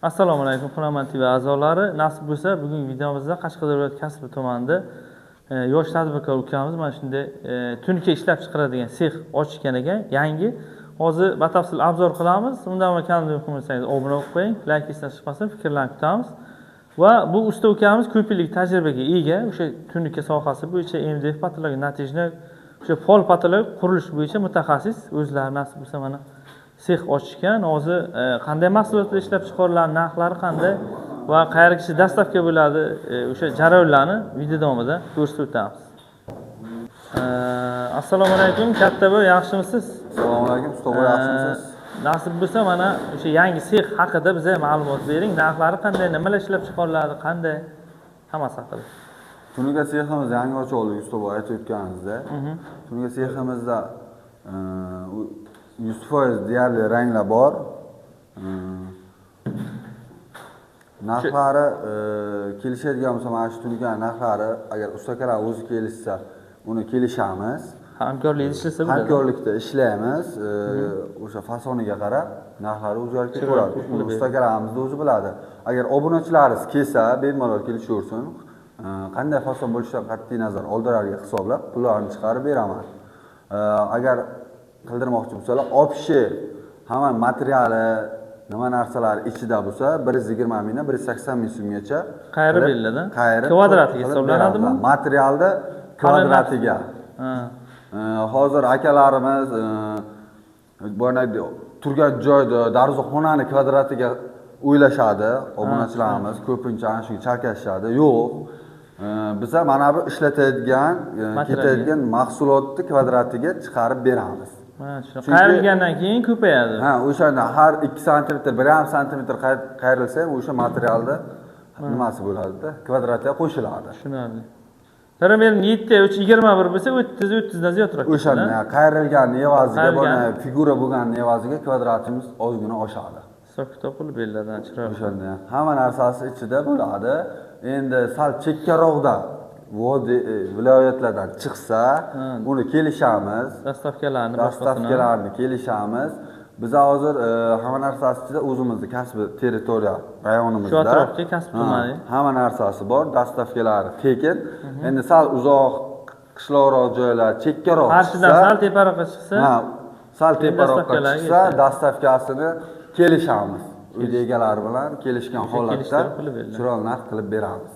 Assalomu alaykum hurmatli va a'zolari. Nasib bo'lsa, bugungi videomizda Qashqadaryo viloyati Kasbi tumanida yosh tadbirkor ukamiz mana shunday tunuka ishlab chiqaradigan sex ochgan ekan. Yangi. Hozir batafsil obzor qilamiz. Undan avval kanalga obuna bo'lsangiz obuna bo'lib qo'ying, like esdan chiqmasin, fikrlarni kutamiz. Va bu usta ukamiz ko'p yillik tajribaga ega. O'sha tunuka sohasi bo'yicha MDF patologik natijani, o'sha pol patologik qurilish bo'yicha mutaxassis. O'zlari nasib bo'lsa mana sex ochishgan. Hozir qanday mahsulotlar ishlab chiqariladi, narxlari qanday va qayergacha dastavka bo'ladi, o'sha jarayonlarni video davomida ko'rsatib o'tamiz. Assalomu alaykum, katta bo'y, yaxshimisiz? Assalomu alaykum, usta bo'y, yaxshimisiz? Nasib bo'lsa mana o'sha yangi sex haqida bizga ma'lumot bering. Narxlari qanday, nimalar ishlab chiqariladi, qanday, hammasi haqida. Tunuka seximiz yangi ochildi, usta bo'y aytib o'tganingizda. Tunuka seximizda 100% deyarli ranglar bor. Narxlari kelishadigan bo'lsa, mana shu tunuka narxlari agar ustakalar o'zi kelishsa, uni kelishamiz. Hamkorlikda ishlasa bo'ladi. Hamkorlikda ishlaymiz. O'sha fasoniga qarab narxlari o'zgarib ketaveradi. Uni ustakalarimiz o'zi biladi. Agar obunachilaringiz kelsa, bemalol kelishaversin. Qanday fason bo'lishidan qat'iy nazar oldilariga hisoblab pullarni chiqarib beraman. Agar qildirmoqchi bo'lsalar, opshi hamma materiali, nima narsalar ichida bo'lsa, 120 mingdan 180 ming so'mgacha qayerib beriladi? Kvadratiga hisoblanadimi? Materialda kvadratiga. Hozir akalarimiz bo'ynagi turgan joyda darvozaxonani kvadratiga o'ylashadi. Obunachilarimiz ko'pincha ana shunga chalkashadi. Yo'q. Biza mana bu ishlatadigan, ketadigan mahsulotni kvadratiga chiqarib beramiz. Qayrilgandan keyin ko'payadi. Ha, o'shanda har 2 sm, 1,5 sm qayrilsa ham o'sha materialda nimasi bo'ladi-da, kvadratga qo'shiladi. Tushunarli. Parametr 7/3 21 bo'lsa, 30 dan ziyodroq. O'shanda qayrilgan evaziga, buni figura bo'lgan evaziga kvadratimiz ozgina oshadi. Hisob-kitob qilib beriladi, chiroyli. O'shanda hamma narsasi ichida bo'ladi. Endi sal chekkaroqda viloyatlardan chiqsa, uni kelishamiz. Dastavkalarni kelishamiz. Biz hozir hamma narsasi ichida o'zimizning kasbi territoriya rayonimizda. Shu atrofda kasb tumani. Hamma narsasi bor, dastavkalari tekin. Endi sal uzoq qishloqroq joylar, chekkaroq Qarshidan sal teparoqqa chiqsa, sal teparoqqa chiqsa, dastavkasini kelishamiz. Uy egalari bilan kelishgan holatda chiroyli narx qilib beramiz.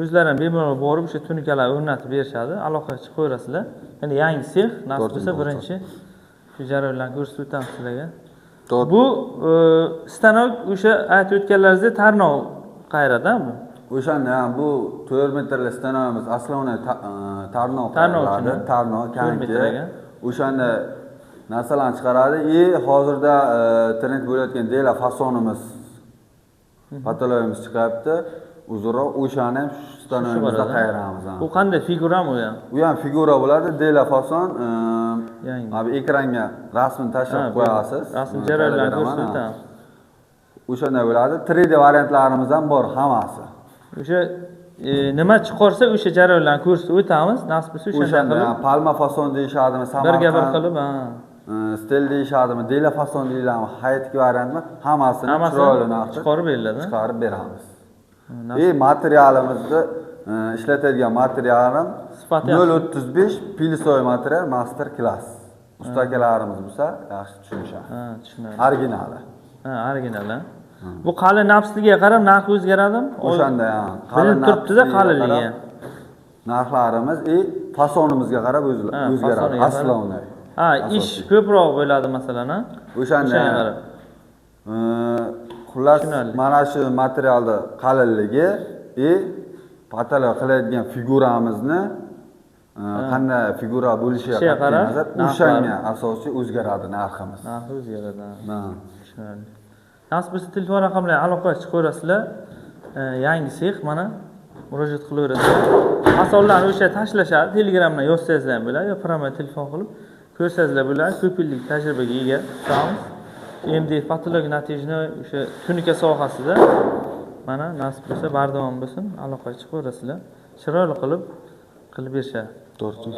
O'zlari ham bemalol borib o'sha tunikalar o'rnatib berishadi, aloqa qilib qo'yasizlar. Endi yangi sex, nasib bo'lsa birinchi shu jarayonlarni ko'rsatib o'tamiz sizlarga. Bu stanok o'sha aytib o'tganlaringizdek tarnov qayerda bu? O'shanda ham bu 4 metrli stanogimiz aslida tarnov qayerda? Tarnov kanki. O'shanda narsalarni chiqaradi. Hozirda trend bo'layotgan deyla fasonimiz, patologiyamiz chiqyapti. Uzunroq o'shani ham shu stanogimizda qayaramiz. Bu qanday figurami u ham? U ham figura bo'ladi, deyla fason. Abi ekranga rasmini tashlab qo'yasiz. Rasm jarayonlarini ko'rsatamiz. O'shanda bo'ladi. 3D variantlarimiz ham bor hammasi. O'sha nima chiqarsa o'sha jarayonlarni ko'rsatib o'tamiz. Nasib bo'lsa o'shanda palma fason deyishadimi, Samarqand bir qilib, stel deyishadimi, deyla fason deyiladi, hayotga variantmi, hammasini chiroyli narxda chiqarib beriladi. Chiqarib beramiz. Materialimizni ishlatadigan materialim 0.35 pilisoy material master class. Ustakalarimiz bo'lsa yaxshi tushunishadi. Tushunadi. Originali. Originali. Bu qalin nafsligiga qarab narx o'zgaradimi? O'shanda ham qalin turibdi-da qalinligi. Narxlarimiz fasonimizga qarab o'zgaradi. Aslovni. Ish ko'proq bo'ladi masalan, O'shanda xullas mana shu materialda qalinligi patologiya qiladigan figuramizni qanday figura bo'lishiga qat'iy nazar o'shanga asosiy o'zgaradi narximiz. Narxi o'zgaradi. Tushunarli. Nasib bo'lsa telefon raqamlariga aloqa chiqaverasizlar. Yangi sex mana murojaat qilaverasizlar. Masallarni o'sha tashlashadi, Telegramdan yozsangizlar ham bo'ladi, yo promot telefon qilib ko'rsangizlar bo'ladi. Ko'p yillik tajribaga ega ustamiz. MDF patologik natijani o'sha tunuka sohasida mana nasib bo'lsa bardavom bo'lsin, aloqa chiqaverasizlar. Chiroyli qilib berishadi. To'g'ri.